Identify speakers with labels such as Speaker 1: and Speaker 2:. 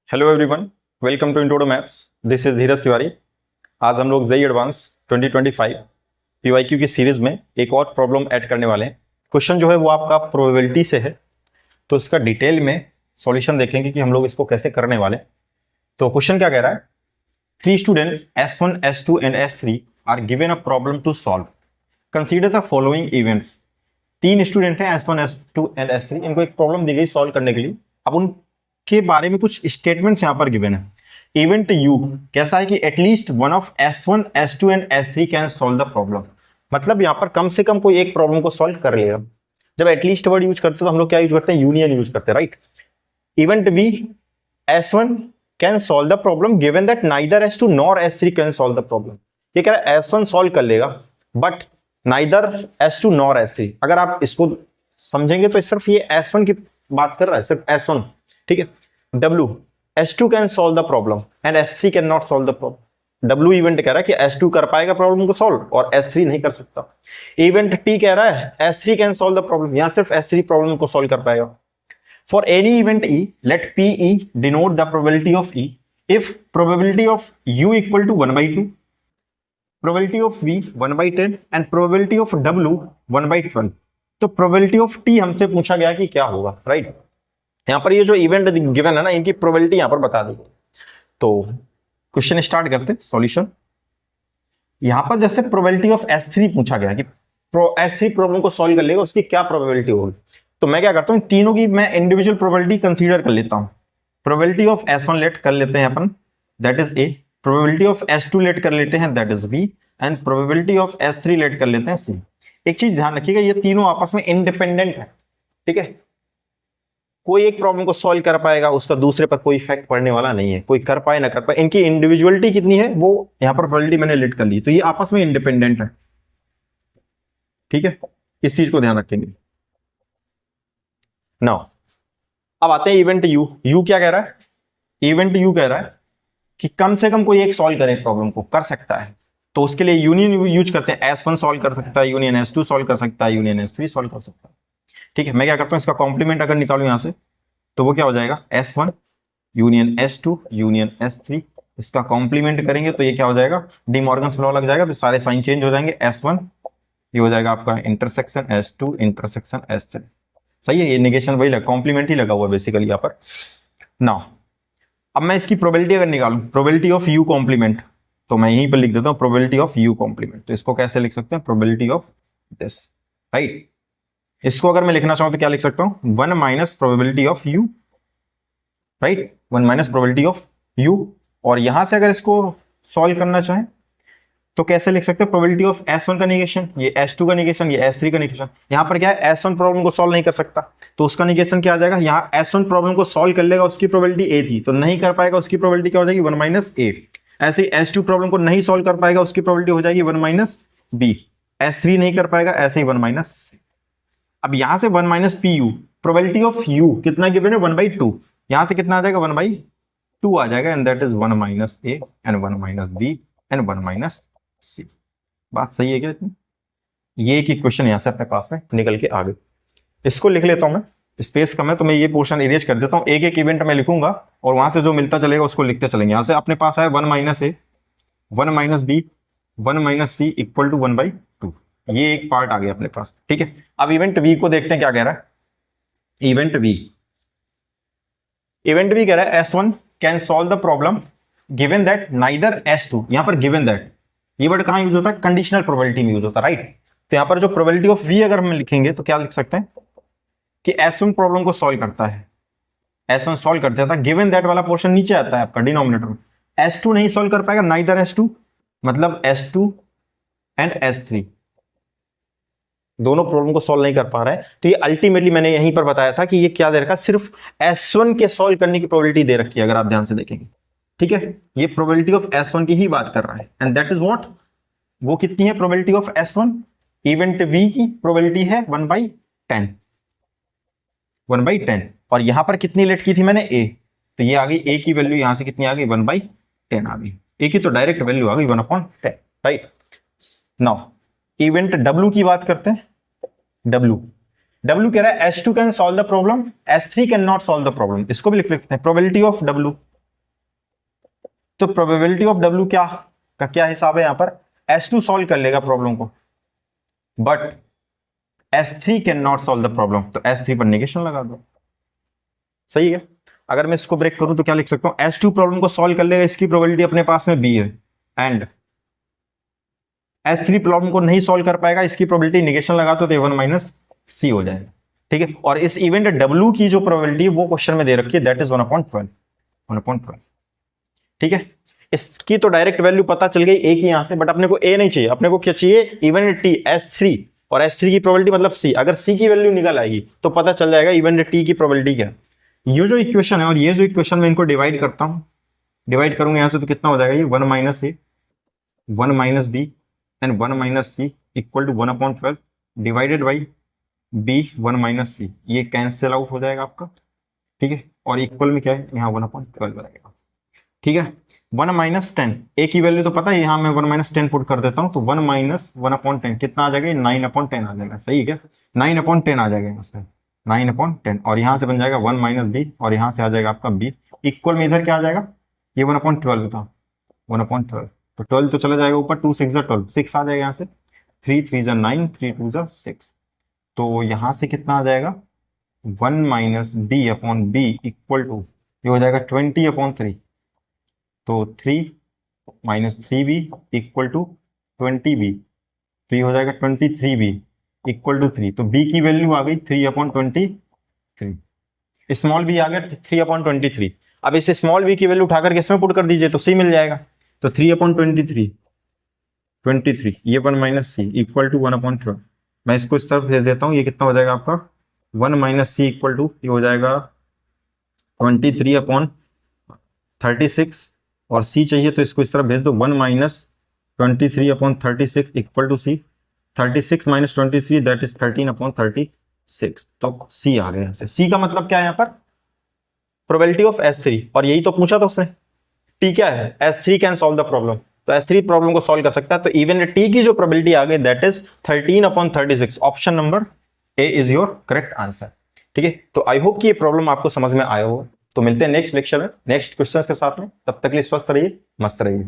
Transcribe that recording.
Speaker 1: Hello everyone, welcome to intro to maths. This is Dheeraj Tiwari. आज हम लोग जेईई एडवांस 2025 पीवाईक्यू की सीरीज में एक और प्रॉब्लम ऐड करने वाले हैं। क्वेश्चन जो है वो आपका प्रोबेबिलिटी से है, तो इसका डिटेल में सॉल्यूशन देखेंगे कि हम लोग इसको कैसे करने वाले। तो क्वेश्चन क्या कह रहा है, 3 students S1, S2 and S3 are given a problem to solve. Consider the following events. 3 student हैं S1, S2 एंड S3, इनको एक प्रॉब्लम दी गई सॉल्व करने के लिए। अब उनके बारे में कुछ स्टेटमेंट्स यहां पर गिवन है। इवेंट यू कैसा है कि at least one of S1, S2 and S3 can solve the problem. मतलब यहां पर कम से कम कोई एक प्रॉब्लम को सॉल्व कर लेगा। जब एटलीस्ट वर्ड यूज करते हैं तो हम लोग क्या यूज करते हैं, यूनियन यूज करते हैं, right. Event V S1 can solve the problem given that neither S2 nor S3 can solve the problem. ये कह रहा है S1 सॉल्व कर लेगा but neither S2 nor S3। अगर आप इसको समझेंगे तो सिर्फ ये S1 की बात कर रहा है, सिर्फ S1, ठीक है। W S2 can solve the problem and S3 can not solve the problem. W event कह रहा है कि S2 कर पाएगा प्रॉब्लम को सॉल्व और S3 नहीं कर सकता। इवेंट T कह रहा है S3 can solve the problem, यहां सिर्फ S3 प्रॉब्लम को सॉल्व कर पाएगा। For any event E, let PE denote the probability of E if probability of U equal to 1 by 2, probability of V 1 by 10 and probability of W 1 by 12। तो probability of T हमसे पूछा गया कि क्या होगा, right. यहां पर ये जो इवेंट गिवन है ना, इनकी प्रोबेबिलिटी यहां पर बता दी। तो क्वेश्चन स्टार्ट करते हैं सॉल्यूशन। यहां पर जैसे प्रोबेबिलिटी ऑफ S3 पूछा गया कि S3 प्रॉब्लम को सॉल्व कर लेगा, उसकी क्या प्रोबेबिलिटी होगी। तो मैं क्या करता हूं, तीनों की मैं इंडिविजुअल प्रोबेबिलिटी कंसीडर कर लेता हूं। प्रोबेबिलिटी ऑफ S1 लेट कर लेते हैं अपन, that is A। Probability of S2 let कर लेते हैं, that is B। And probability of S3 let कर लेते हैं C। एक चीज ध्यान रखिएगा, ये तीनों आपस में इंडिपेंडेंट है, ठीक है। कोई एक प्रॉब्लम को सॉल्व कर पाएगा, उसका दूसरे पर कोई इफेक्ट पड़ने वाला नहीं है। कोई कर पाए ना कर पाए, इनकी इंडिविजुअलिटी कितनी है वो यहां पर प्रोबेबिलिटी मैंने लेट कर ली, तो ये आपस में इंडिपेंडेंट है, ठीक है। इस चीज को ध्यान रखेंगे। नाउ अब आते हैं इवेंट यू। यू क्या कह रहा है, इवेंट यू कह रहा है कि कम से कम कोई एक सॉल्व करे प्रॉब्लम को, कर सकता है। तो उसके लिए यूनियन यूज करते हैं। S1 सॉल्व कर सकता है, यूनियन S2 सॉल्व कर सकता है, यूनियन S3 सॉल्व कर सकता है, ठीक है। मैं क्या करता हूं, इसका कॉम्प्लीमेंट अगर निकालू यहां से तो वो क्या हो जाएगा, S1 union S2 union S3। इसका कॉम्प्लीमेंट करेंगे तो ये क्या हो जाएगा, डी मॉर्गन्स लॉ लग जाएगा, तो सारे साइन चेंज हो जाएंगे। S1 ये हो जाएगा आपका इंटरसेक्शन S2 इंटरसेक्शन S3। सही है, ये नेगेशन वही लगा, कॉम्प्लीमेंट ही लगा हुआ बेसिकली यहाँ पर। नाउ अब मैं इसकी प्रोबेबिलिटी अगर निकालूं, प्रोबेबिलिटी ऑफ U कॉम्प्लीमेंट, तो मैं यहीं पर लिख देता हूं प्रोबेबिलिटी ऑफ U कॉम्प्लीमेंट। तो इसको कैसे लिख सकते हैं, प्रोबेबिलिटी ऑफ दिस, राइट। इसको अगर मैं लिखना चाहूं तो क्या लिख सकता हूं, 1 minus probability of U, right. 1 minus probability of U। और यहां से अगर इसको सॉल्व करना चाहें तो कैसे लिख सकते हैं, प्रोबेबिलिटी ऑफ S1 का निगेशन, ये S2 का निगेशन, ये S3 का निगेशन। यहां पर क्या है, S1 प्रॉब्लम को सॉल्व नहीं कर सकता तो उसका निगेशन क्या आ जाएगा, यहां S1 प्रॉब्लम को सॉल्व कर लेगा, उसकी प्रोबेबिलिटी A थी, तो नहीं कर पाएगा, उसकी प्रोबेबिलिटी क्या हो जाएगी, 1 माइनस A। ऐसे ही S2 प्रॉब्लम को नहीं सॉल्व कर पाएगा, उसकी प्रोबेबिलिटी हो जाएगी 1 माइनस B। S3 नहीं कर पाएगा, ऐसे ही 1 माइनस C। अब यहां से 1 minus PU, probability of U कितना गिवन है, 1/2। यहां से कितना आ जाएगा, 1/2 आ जाएगा, and that is 1 minus A and 1 minus B and 1 minus C। बात सही है क्या इतनी? ये एक इक्वेशन यहां से अपने पास है, निकल के आगे इसको लिख लेता हूं मैं, स्पेस कम है तो मैं ये पोर्शन इरेज कर देता हूं। एक एक इवेंट में लिखूंगा और वहां से जो मिलता चलेगा उसको लिखते चलेंगे। यहां से अपने पास है 1 minus A 1 minus B 1 minus C equal to 1/2। ये एक पार्ट आ गया अपने पास, ठीक है। अब इवेंट V को देखते हैं क्या कह रहा है। इवेंट V कह रहा है S1 can solve the problem given that neither S2। यहां पर गिवन दैट ये वर्ड कहां यूज होता है, कंडीशनल प्रोबेबिलिटी में यूज होता है, राइट। तो यहां पर जो प्रोबेबिलिटी ऑफ V अगर हम लिखेंगे तो क्या लिख सकते हैं कि S1 प्रॉब्लम को सॉल्व करता है, S1 सॉल्व कर देता है, गिवन दैट वाला पोर्शन नीचे आता है आपका डिनोमिनेटर में। S2 नहीं सॉल्व कर पाएगा, नाइदर S2 मतलब S2 एंड S3 दोनों प्रॉब्लम को सॉल्व नहीं कर पा रहा है। तो ये अल्टीमेटली मैंने यहीं पर बताया था कि ये क्या दे रखा, सिर्फ S1 के सॉल्व करने की प्रोबेबिलिटी दे रखी है, अगर आप ध्यान से देखेंगे, ठीक है। ये प्रोबेबिलिटी ऑफ S1 की ही बात कर रहा है, एंड दैट इज व्हाट, वो कितनी है probability of S1, event V की प्रोबेबिलिटी है 1/10, 1/10। और यहां पर कितनी लेट की थी मैंने, A, तो ये आ गई A की वैल्यू, यहां से कितनी आ गई, 1/10 आ गई। A की तो डायरेक्ट वैल्यू आ गई 1/10, राइट। नाउ इवेंट W की बात करते हैं। W कह रहा है S2 can solve the problem, S3 can not solve the problem. इसको भी लिख सकते हैं, प्रोबेबिलिटी ऑफ W तो प्रोबेबिलिटी ऑफ W का क्या हिसाब है यहाँ पर, S2 सॉल्व कर लेगा प्रॉब्लम को, but S3 can not solve the problem, तो S3 पर नेगेशन लगा दो। सही है। अगर मैं इसको ब्रेक करूं तो क्या लिख सकता हूं, S2 प्रॉब्लम को सॉल्व कर लेगा, इसकी प्रोबेबिलिटी अपने पास में B है, एंड S3 प्रॉब्लम को नहीं सॉल्व कर पाएगा, इसकी प्रोबेबिलिटी नेगेशन लगा तो 1 माइनस C हो जाएगा। ठीक है, और इस इवेंट W की जो प्रोबेबिलिटी वो क्वेश्चन में दे रखी है, दैट इज 1/12। ठीक है, इसकी तो डायरेक्ट वैल्यू पता चल गई A की यहां से, बट अपने को A नहीं चाहिए, अपने को क्या चाहिए, इवेंट T S3, और S3 की प्रोबेबिलिटी मतलब C। अगर C की वैल्यू निकल आएगी तो पता चल जाएगा इवेंट T की प्रोबेबिलिटी क्या है। ये जो इक्वेशन है और ये जो इक्वेशन में इनको डिवाइड करता हूं, डिवाइड करूंगा यहां से तो कितना हो जाएगा, ये 1 minus A 1 minus B and 1 minus C equal to 1/12 divided by B 1 minus C, ये कैंसिल आउट हो जाएगा आपका। ठीक है, और इक्वल में क्या है, यहाँ 1/12 रहेगा। ठीक है, 1 माइनस 10, A की वैल्यू तो पता है, यहाँ मैं 1 माइनस 10 पुट कर देता हूँ, तो 1 माइनस 1/10 कितना आ जाएगा, 9/10 आ जाएगा। सही है क्या, 9/10 आ जाएगा यहाँ से, 9/10, और यहाँ से बन जाएगा 1 माइनस B, और यहाँ से आ जाएगा आपका B इक्वल में इधर क्या आ जाएगा, ये 1/12 था, 1/12, तो 12 तो चला जाएगा ऊपर, 2 6 12, 6 आ जाएगा यहाँ से, 3 3 9, 3 2 6, तो यहाँ से कितना आ जाएगा, 1 माइनस B/B इक्वल टू, ये हो जाएगा 20/3, तो 3 minus 3B equal to 20B, तो ये हो जाएगा 23B इक्वल टू 3, तो B की वैल्यू आ गई 3/23, स्मॉल b आ गया 3/23। अब इसे स्मॉल b की वैल्यू उठाकर किसमें पुट कर दीजिए तो C मिल जाएगा, तो 3/23 ये 1 माइनस C इक्वल टू 1/12। मैं इसको इस तरफ भेज देता हूँ, ये कितना हो जाएगा आपका 1 माइनस C इक्वल टू, ये हो जाएगा 23/36, और C चाहिए तो इसको इस तरफ भेज दो, 1 minus 23/36 equal to C, 36 minus 23 that is 13/36, तो C आ गया। C का मतलब क्या है यहाँ पर, प्रोबेबिलिटी ऑफ S3, और यही तो पूछा था उसने, T क्या है, S3 can solve the problem, तो S3 प्रॉब्लम को सॉल्व कर सकता है, तो इवन T की जो प्रोबेबिलिटी आ गई that is 13/36, option number A is your correct answer. ठीक है, तो आई होप कि ये प्रॉब्लम आपको समझ में आया हो। तो मिलते हैं नेक्स्ट लेक्चर में नेक्स्ट क्वेश्चंस के साथ में, तब तक के लिए स्वस्थ रहिए, मस्त रहिए।